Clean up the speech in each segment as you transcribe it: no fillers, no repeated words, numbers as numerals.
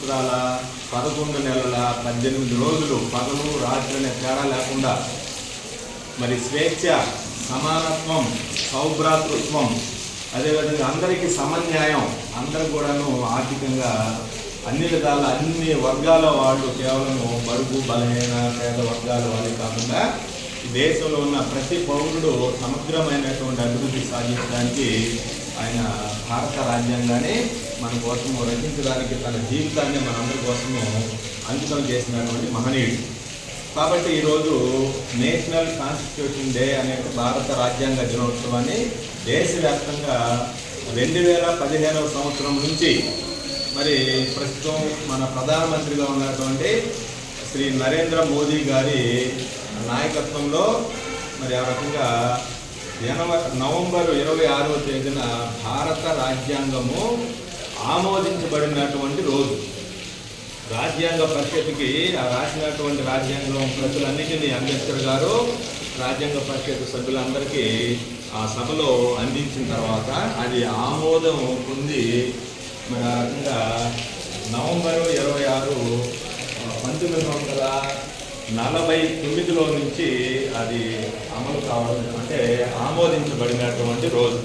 సంవత్సరాల 11 నెలల 18 రోజులు పగలు రాత్రి అనే తేడా లేకుండా మరి స్వేచ్ఛ, సమానత్వం, సౌభ్రాతృత్వం, అదేవిధంగా అందరికీ సమన్యాయం, అందరూ కూడాను ఆర్థికంగా అన్ని విధాల అన్ని వర్గాల వాళ్ళు, కేవలం బడుగు బలహీన పేద వర్గాల వాళ్ళే కాకుండా ఈ దేశంలో ఉన్న ప్రతి పౌరుడు సమగ్రమైనటువంటి అభివృద్ధి సాధించడానికి ఆయన భారత రాజ్యాంగాన్ని మన కోసము రచించడానికి తన జీవితాన్ని మనందరి కోసము అంకితం చేసినటువంటి మహనీయుడు. కాబట్టి ఈరోజు నేషనల్ కాన్స్టిట్యూషన్ డే అనే భారత రాజ్యాంగ దినోత్సవాన్ని దేశవ్యాప్తంగా 2015వ సంవత్సరం నుంచి మరి ప్రస్తుతం మన ప్రధానమంత్రిగా ఉన్నటువంటి శ్రీ నరేంద్ర మోదీ గారి నాయకత్వంలో మరి ఆ రకంగా నవంబర్ 26వ తేదీన భారత రాజ్యాంగము ఆమోదించబడినటువంటి రోజు. రాజ్యాంగ పరిషత్కి ఆ రాసినటువంటి రాజ్యాంగం ప్రతులన్నిటినీ అంబేద్కర్ గారు రాజ్యాంగ పరిషత్ సభ్యులందరికీ ఆ సభలో అందించిన తర్వాత అది ఆమోదం పొంది మరి ఆ రకంగా నవంబరు 26, 1949లో నుంచి అది అమలు కావడం అంటే ఆమోదించబడినటువంటి రోజు.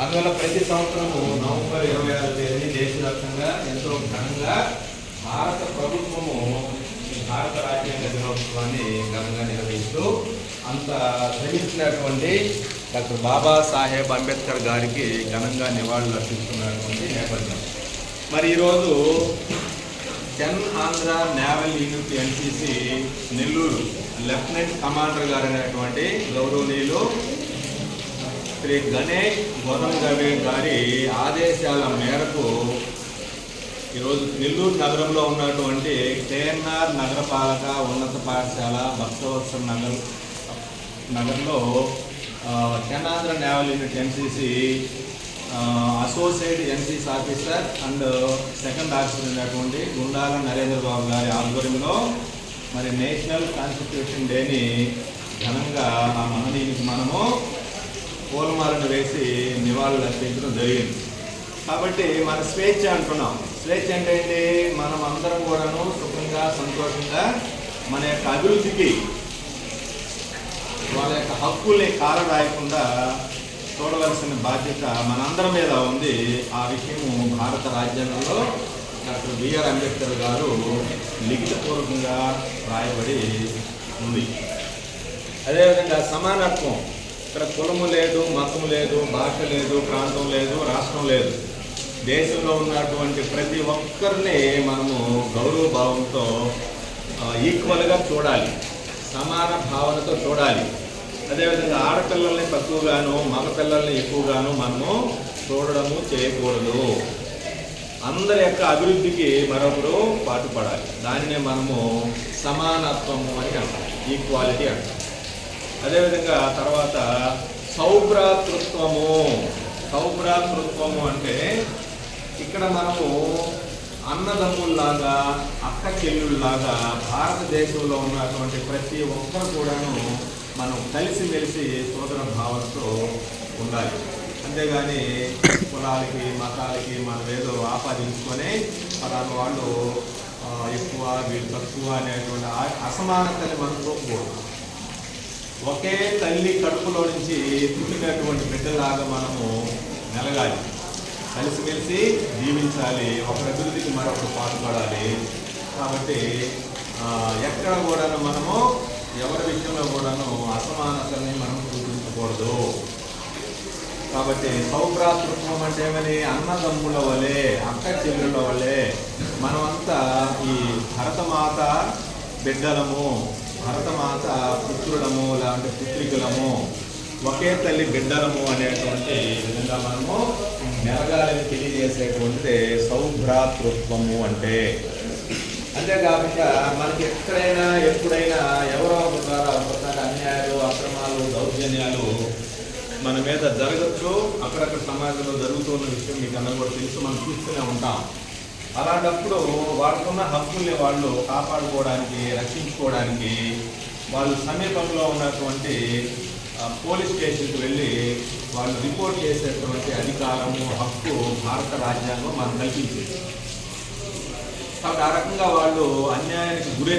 అందువల్ల ప్రతి సంవత్సరము నవంబర్ 26వ తేదీ దేశవ్యాప్తంగా ఎంతో ఘనంగా భారత ప్రభుత్వము భారత రాజ్యాంగ దినోత్సవాన్ని ఘనంగా నిర్వహిస్తూ అంత శ్రమించినటువంటి డాక్టర్ బాబాసాహెబ్ అంబేద్కర్ గారికి ఘనంగా నివాళులు అర్పిస్తున్నటువంటి నేపథ్యం. మరి ఈరోజు 10 Andhra naval unit NCC Nellore lieutenant commander గారు అనేటువంటి గౌరవనీయులు శ్రీ గణేష్ గోదంగవే గారి ఆదేశాల మేరకు ఈరోజు నెల్లూరు నగరంలో ఉన్నటువంటి కేఎన్ఆర్ నగరపాలక ఉన్నత పాఠశాల భక్తవత్సల్ నగర్లో 10 Andhra naval unit NCC associate NCC officer and second officer అయినటువంటి గుండాల నరేంద్ర బాబు గారి ఆధ్వర్యంలో మరి నేషనల్ కాన్స్టిట్యూషన్ డేని ఘనంగా ఆ మహనీయునికి మనము పూలమాలను వేసి నివాళులు అర్పించడం జరిగింది. కాబట్టి మన స్వేచ్ఛ అంటున్నాం. స్వేచ్ఛ అంటే ఏంటి? మనం అందరం కూడాను సుఖంగా సంతోషంగా మన యొక్క అభివృద్ధికి వాళ్ళ యొక్క హక్కుల్ని కాలరాయకుండా చూడవలసిన బాధ్యత మనందరి మీద ఉంది. ఆ విషయము భారత రాజ్యాంగంలో డాక్టర్ బిఆర్ అంబేద్కర్ గారు లిఖితపూర్వకంగా రాయబడి ఉంది. అదేవిధంగా సమానత్వం, ఇక్కడ కులము లేదు, మతము లేదు, భాష లేదు, ప్రాంతం లేదు, రాష్ట్రం లేదు. దేశంలో ఉన్నటువంటి ప్రతి ఒక్కరిని మనము గౌరవ భావంతో ఈక్వల్గా చూడాలి, సమాన భావనతో చూడాలి. అదేవిధంగా ఆడపిల్లల్ని తక్కువగాను మగపిల్లల్ని ఎక్కువగాను మనము చూడడము చేయకూడదు. అందరి యొక్క అభివృద్ధికి మరొకరు పాటుపడాలి. దానినే మనము సమానత్వము అని అంటాం, ఈక్వాలిటీ అంటాం. అదేవిధంగా తర్వాత సౌభ్రాతృత్వము. సౌభ్రాతృత్వము అంటే ఇక్కడ మనము అన్నదమ్ముల్లాగా, అక్క చెల్లుల్లాగా భారతదేశంలో ఉన్నటువంటి ప్రతి ఒక్కరు కూడాను మనం కలిసిమెలిసి సోదర భావంతో ఉండాలి. అంతేగాని కులాలకి మతాలకి మనం ఏదో ఆపాదించుకొని పలానా వాళ్ళు ఎక్కువ వీళ్ళు తక్కువ అనేటువంటి అసమానతని మనం చూపకూడదు. ఒకే తల్లి కడుపులో నుంచి పుట్టినటువంటి బిడ్డలాగా మనము మెలగాలి, కలిసిమెలిసి జీవించాలి, ఒకరి అభివృద్ధికి మరొకరు పాటుపడాలి. కాబట్టి ఎక్కడ కూడాను మనము ఎవరి విషయంలో కూడాను అసమానతల్ని మనం చూపించకూడదు. కాబట్టి సౌభ్రాతృత్వం అంటే ఏమని? అన్నదమ్ముల వలె, అక్క చెల్లెల వలె మనమంతా ఈ భరతమాత బిడ్డలము, భరతమాత పుత్రులము లేదంటే పుత్రికలము, ఒకే తల్లి బిడ్డలము అనేటువంటి విధంగా మనము మెలగాలని తెలియజేసేటువంటి సౌభ్రాతృత్వము అంటే. అంతేకాకుండా మనకి ఎక్కడైనా ఎప్పుడైనా ఎవరో ఒకసారి అన్యాయాలు, అక్రమాలు, దౌర్జన్యాలు మన మీద జరగచ్చు. అక్కడక్కడ సమాజంలో జరుగుతున్న విషయం మీకు అందరూ కూడా తెలుసు, మనం చూస్తూనే ఉంటాం. అలాంటప్పుడు వాళ్ళకున్న హక్కుల్ని వాళ్ళు కాపాడుకోవడానికి, రక్షించుకోవడానికి వాళ్ళు సమీపంలో ఉన్నటువంటి పోలీస్ స్టేషన్కి వెళ్ళి వాళ్ళు రిపోర్ట్ చేసేటువంటి అధికారము, హక్కు భారత రాజ్యాంగం మనం కల్పించేది. కాబట్టి ఆ రకంగా వాళ్ళు అన్యాయానికి గురైన